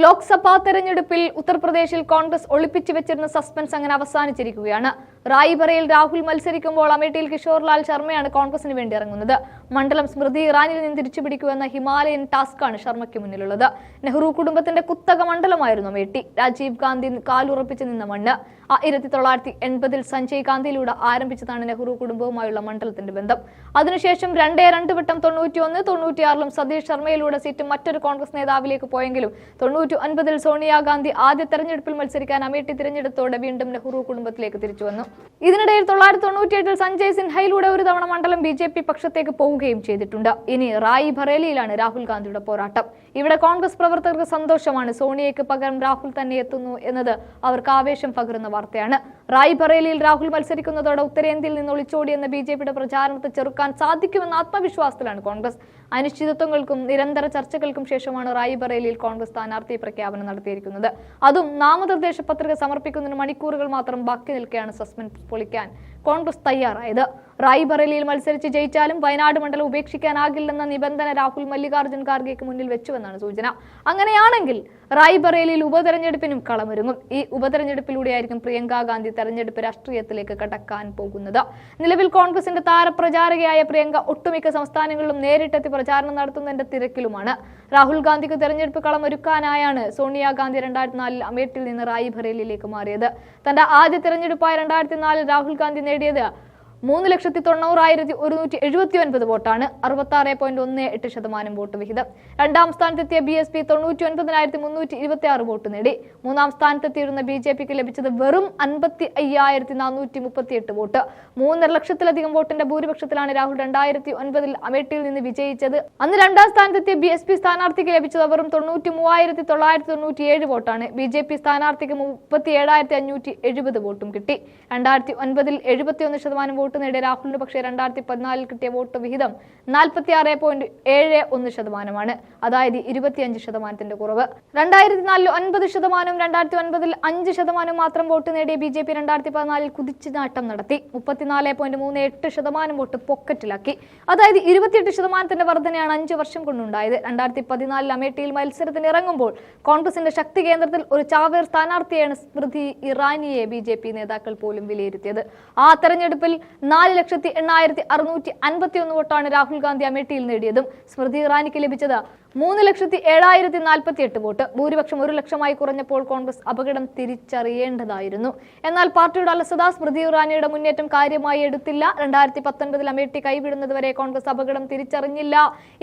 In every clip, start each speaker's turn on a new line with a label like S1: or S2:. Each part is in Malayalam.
S1: ലോക്സഭാ തെരഞ്ഞെടുപ്പിൽ ഉത്തർപ്രദേശിൽ കോൺഗ്രസ് ഒളിപ്പിച്ചു വെച്ചിരുന്ന സസ്പെൻസ് അങ്ങനെ അവസാനിച്ചിരിക്കുകയാണ്. റായ്ബറയിൽ രാഹുൽ മത്സരിക്കുമ്പോൾ അമേഠിയിൽ കിഷോർലാൽ ശർമ്മയാണ് കോൺഗ്രസിന് വേണ്ടി ഇറങ്ങുന്നത്. മണ്ഡലം സ്മൃതി ഇറാനിൽ നിന്ന് തിരിച്ചുപിടിക്കുമെന്ന ഹിമാലയൻ ടാസ്കാണ് ശർമ്മയ്ക്ക് മുന്നിലുള്ളത്. നെഹ്റു കുടുംബത്തിന്റെ കുത്തക മണ്ഡലമായിരുന്നു അമേഠി. രാജീവ് ഗാന്ധി കാലുറപ്പിച്ചു നിന്ന മണ്ണ്. 1980-ൽ സഞ്ജയ് ഗാന്ധിയിലൂടെ ആരംഭിച്ചതാണ് നെഹ്റു കുടുംബവുമായുള്ള മണ്ഡലത്തിന്റെ ബന്ധം. അതിനുശേഷം 2 വട്ടം 91, 96-ലും സതീഷ് ശർമ്മയിലൂടെ സീറ്റ് മറ്റൊരു കോൺഗ്രസ് നേതാവിലേക്ക് പോയെങ്കിലും 99-ൽ സോണിയാഗാന്ധി ആദ്യ തെരഞ്ഞെടുപ്പിൽ മത്സരിക്കാൻ അമേഠി തിരഞ്ഞെടുത്തോടെ വീണ്ടും നെഹ്റു കുടുംബത്തിലേക്ക് തിരിച്ചു വന്നു. ഇതിനിടയിൽ 1997-ൽ സഞ്ജയ് സിൻഹയിലൂടെ ഒരു തവണ മണ്ഡലം BJP പക്ഷത്തേക്ക് പോവുകയും ചെയ്തിട്ടുണ്ട്. ഇനി റായ്ബറേലിയിലാണ് രാഹുൽ ഗാന്ധിയുടെ പോരാട്ടം. ഇവിടെ കോൺഗ്രസ് പ്രവർത്തകർക്ക് സന്തോഷമാണ്. സോണിയയ്ക്ക് പകരം രാഹുൽ തന്നെ എത്തുന്നു എന്നത് അവർക്ക് ആവേശം പകരുന്ന വാർത്തയാണ്. റായ്ബറേലിയിൽ രാഹുൽ മത്സരിക്കുന്നതോടെ ഉത്തരേന്ത്യയിൽ നിന്ന് ഒളിച്ചോടിയെന്ന BJPയുടെ പ്രചാരണത്തെ ചെറുക്കാൻ സാധിക്കുമെന്ന ആത്മവിശ്വാസത്തിലാണ് കോൺഗ്രസ്. അനിശ്ചിതത്വങ്ങൾക്കും നിരന്തര ചർച്ചകൾക്കും ശേഷമാണ് റായ്ബറേലിയിൽ കോൺഗ്രസ് സ്ഥാനാർത്ഥി പ്രഖ്യാപനം നടത്തിയിരിക്കുന്നത്. അതും നാമനിർദ്ദേശ പത്രിക സമർപ്പിക്കുന്നതിന് മണിക്കൂറുകൾ മാത്രം ബാക്കി നിൽക്കെയാണ് സസ്പെൻസ് പൊളിക്കാൻ കോൺഗ്രസ് തയ്യാറായത്. റായ്ബറേലിയിൽ മത്സരിച്ച് ജയിച്ചാലും വയനാട് മണ്ഡലം ഉപേക്ഷിക്കാനാകില്ലെന്ന നിബന്ധന രാഹുൽ മല്ലികാർജ്ജുൻ ഖാർഗെക്ക് മുന്നിൽ വെച്ചുവെന്നാണ് സൂചന. അങ്ങനെയാണെങ്കിൽ റായ്ബറേലിയിൽ ഉപതെരഞ്ഞെടുപ്പിനും കളമൊരുങ്ങും. ഈ ഉപതെരഞ്ഞെടുപ്പിലൂടെയായിരിക്കും പ്രിയങ്ക ഗാന്ധി തെരഞ്ഞെടുപ്പ് രാഷ്ട്രീയത്തിലേക്ക് കടക്കാൻ പോകുന്നത്. നിലവിൽ കോൺഗ്രസിന്റെ താരപ്രചാരകയായ പ്രിയങ്ക ഒട്ടുമിക്ക സംസ്ഥാനങ്ങളിലും നേരിട്ടെത്തി പ്രചാരണം നടത്തുന്നതിന്റെ തിരക്കിലുമാണ്. രാഹുൽ ഗാന്ധിക്ക് തെരഞ്ഞെടുപ്പ് കളമൊരുക്കാനായാണ് സോണിയാഗാന്ധി 2004-ൽ അമേഠിയിൽ നിന്ന് റായ്ബറേലിയിലേക്ക് മാറിയത്. തന്റെ ആദ്യ തെരഞ്ഞെടുപ്പായ 2004-ൽ രാഹുൽ ഗാന്ധി നേടിയത് 3,90,179 വോട്ടാണ്. 66.18% വോട്ട് വിഹിതം. രണ്ടാം സ്ഥാനത്തെത്തിയ BSP 99,326 വോട്ട് നേടി. മൂന്നാം സ്ഥാനത്തെത്തിയിരുന്ന BJPക്ക് ലഭിച്ചത് വെറും 55,438 വോട്ട്. 3.5 ലക്ഷത്തിലധികം വോട്ടിന്റെ ഭൂരിപക്ഷത്തിലാണ് രാഹുൽ 2009-ൽ അമേഠിയിൽ നിന്ന് വിജയിച്ചത്. അന്ന് രണ്ടാം സ്ഥാനത്തെത്തിയ BSP സ്ഥാനാർത്ഥിക്ക് ലഭിച്ചത് വെറും 93,997 വോട്ടാണ്. BJP സ്ഥാനാർത്ഥിക്ക് 37,570 വോട്ടും കിട്ടി. 2009-ൽ 71% വോട്ട് നേടിയ രാഹുലിന് പക്ഷേ 2014-ൽ കിട്ടിയ വോട്ട് വിഹിതം 46.71%, അതായത് 25% കുറവ്. 2004-ൽ 9%, 2009-ൽ 5% മാത്രം വോട്ട് നേടിയ BJP 2014-ൽ കുതിച്ചുനാട്ടം നടത്തി. 34.38% വോട്ട് പോക്കറ്റിലാക്കി. അതായത് 28% വർധനയാണ് 5 വർഷം കൊണ്ടുണ്ടായത്. 2014-ൽ അമേഠിയിൽ മത്സരത്തിന് ഇറങ്ങുമ്പോൾ കോൺഗ്രസിന്റെ ശക്തി കേന്ദ്രത്തിൽ ഒരു ചാവേർ സ്ഥാനാർത്ഥിയാണ് സ്മൃതി ഇറാനിയെ BJP നേതാക്കൾ പോലും വിലയിരുത്തിയത്. ആ തെരഞ്ഞെടുപ്പിൽ 4,08,651 വോട്ടാണ് രാഹുൽ ഗാന്ധി അമേഠിയിൽ നേടിയതും. സ്മൃതി ഇറാനിക്ക് ലഭിച്ചത് 3,07,048 വോട്ട്. ഭൂരിപക്ഷം 1 ലക്ഷമായി കുറഞ്ഞപ്പോൾ കോൺഗ്രസ് അപകടം തിരിച്ചറിയേണ്ടതായിരുന്നു. എന്നാൽ പാർട്ടിയുടെ അലസത സ്മൃതി ഇറാനിയുടെ മുന്നേറ്റം കാര്യമായി എടുത്തില്ല. 2019-ൽ അമേഠി കൈവിടുന്നതുവരെ കോൺഗ്രസ് അപകടം തിരിച്ചറിഞ്ഞില്ല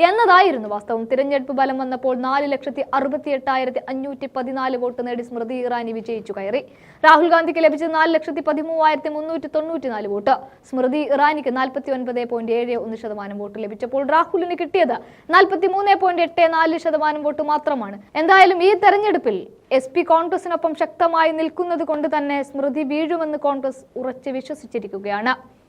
S1: എന്നതായിരുന്നു വാസ്തവം. തിരഞ്ഞെടുപ്പ് ഫലം വന്നപ്പോൾ 4,68,514 വോട്ട് നേടി സ്മൃതി ഇറാനി വിജയിച്ചു കയറി. രാഹുൽ ഗാന്ധിക്ക് ലഭിച്ചത് 4,13,394 വോട്ട്. സ്മൃതി ഇറാനിക്ക് 49.71% വോട്ട് ലഭിച്ചപ്പോൾ രാഹുലിന് കിട്ടിയത് 43.84% വോട്ട് മാത്രമാണ്. എന്തായാലും ഈ തെരഞ്ഞെടുപ്പിൽ SP കോൺഗ്രസിനൊപ്പം ശക്തമായി നിൽക്കുന്നത് കൊണ്ട് തന്നെ സ്മൃതി വീഴുമെന്ന് കോൺഗ്രസ് ഉറച്ചു വിശ്വസിച്ചിരിക്കുകയാണ്.